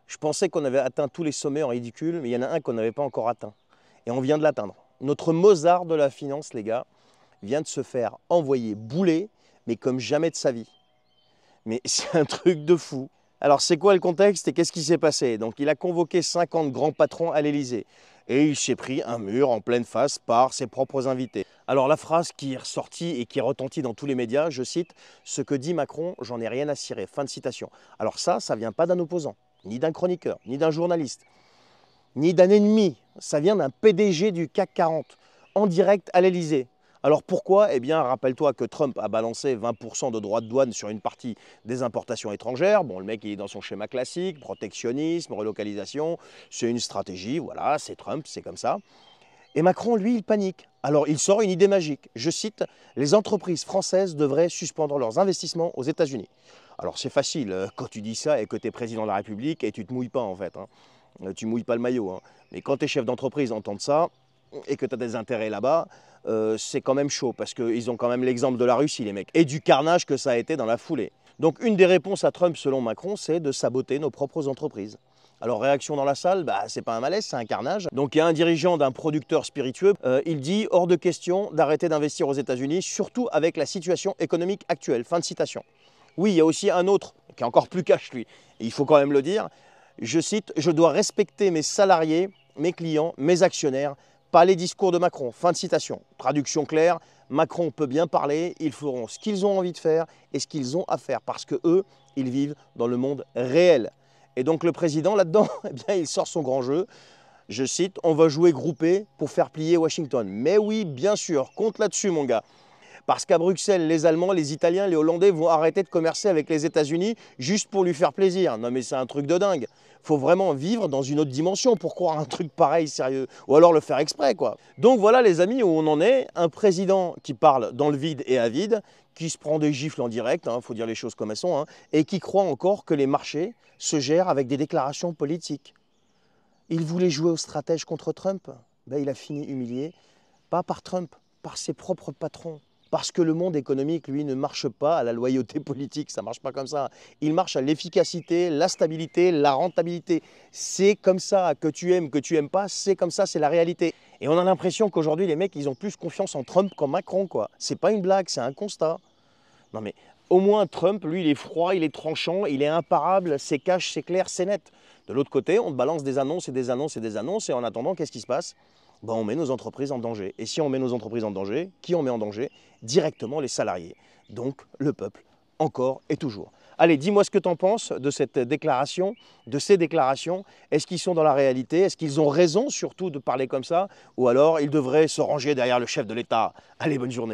Je pensais qu'on avait atteint tous les sommets en ridicule, mais il y en a un qu'on n'avait pas encore atteint. Et on vient de l'atteindre. Notre Mozart de la finance, les gars, vient de se faire envoyer bouler, mais comme jamais de sa vie. Mais c'est un truc de fou. Alors c'est quoi le contexte et qu'est-ce qui s'est passé? Donc il a convoqué 50 grands patrons à l'Elysée. Et il s'est pris un mur en pleine face par ses propres invités. Alors la phrase qui est ressortie et qui est retentie dans tous les médias, je cite, « Ce que dit Macron, j'en ai rien à cirer ». Fin de citation. Alors ça vient pas d'un opposant, ni d'un chroniqueur, ni d'un journaliste, ni d'un ennemi. Ça vient d'un PDG du CAC 40, en direct à l'Elysée. Alors pourquoi? Eh bien, rappelle-toi que Trump a balancé 20% de droits de douane sur une partie des importations étrangères. Bon, le mec, il est dans son schéma classique, protectionnisme, relocalisation. C'est une stratégie, voilà, c'est Trump, c'est comme ça. Et Macron, lui, il panique. Alors, il sort une idée magique. Je cite, « Les entreprises françaises devraient suspendre leurs investissements aux États-Unis ». Alors, c'est facile quand tu dis ça et que tu es président de la République et tu ne te mouilles pas, en fait. Tu ne mouilles pas le maillot. Mais quand tes chefs d'entreprise entendent ça et que tu as des intérêts là-bas, c'est quand même chaud parce qu'ils ont quand même l'exemple de la Russie, les mecs, et du carnage que ça a été dans la foulée. Donc, une des réponses à Trump, selon Macron, c'est de saboter nos propres entreprises. Alors, réaction dans la salle, c'est pas un malaise, c'est un carnage. Donc, il y a un dirigeant d'un producteur spiritueux, il dit « Hors de question d'arrêter d'investir aux États-Unis, surtout avec la situation économique actuelle ». Fin de citation. Oui, il y a aussi un autre, qui est encore plus cash, lui. Et il faut quand même le dire. Je cite « Je dois respecter mes salariés, mes clients, mes actionnaires, pas les discours de Macron ». Fin de citation. Traduction claire, Macron peut bien parler, ils feront ce qu'ils ont envie de faire et ce qu'ils ont à faire parce que eux, ils vivent dans le monde réel. Et donc le président, là-dedans, eh bien, il sort son grand jeu. Je cite, « On va jouer groupé pour faire plier Washington ». Mais oui, bien sûr, compte là-dessus, mon gars. Parce qu'à Bruxelles, les Allemands, les Italiens, les Hollandais vont arrêter de commercer avec les États-Unis juste pour lui faire plaisir. Non mais c'est un truc de dingue. Faut vraiment vivre dans une autre dimension pour croire un truc pareil sérieux. Ou alors le faire exprès, quoi. Donc voilà les amis, où on en est. Un président qui parle dans le vide et à vide, qui se prend des gifles en direct, faut dire les choses comme elles sont, et qui croit encore que les marchés se gèrent avec des déclarations politiques. Il voulait jouer au stratège contre Trump. Il a fini humilié, pas par Trump, par ses propres patrons. Parce que le monde économique, lui, ne marche pas à la loyauté politique, ça ne marche pas comme ça. Il marche à l'efficacité, la stabilité, la rentabilité. C'est comme ça, que tu aimes pas, c'est comme ça, c'est la réalité. Et on a l'impression qu'aujourd'hui, les mecs, ils ont plus confiance en Trump qu'en Macron, quoi. C'est pas une blague, c'est un constat. Non mais, au moins Trump, lui, il est froid, il est tranchant, il est imparable, c'est cash, c'est clair, c'est net. De l'autre côté, on te balance des annonces et des annonces et des annonces, et en attendant, qu'est-ce qui se passe? On met nos entreprises en danger. Et si on met nos entreprises en danger, qui on met en danger? Directement les salariés. Donc le peuple, encore et toujours. Allez, dis-moi ce que tu en penses de cette déclaration, de ces déclarations. Est-ce qu'ils sont dans la réalité? Est-ce qu'ils ont raison surtout de parler comme ça? Ou alors ils devraient se ranger derrière le chef de l'État? Allez, bonne journée.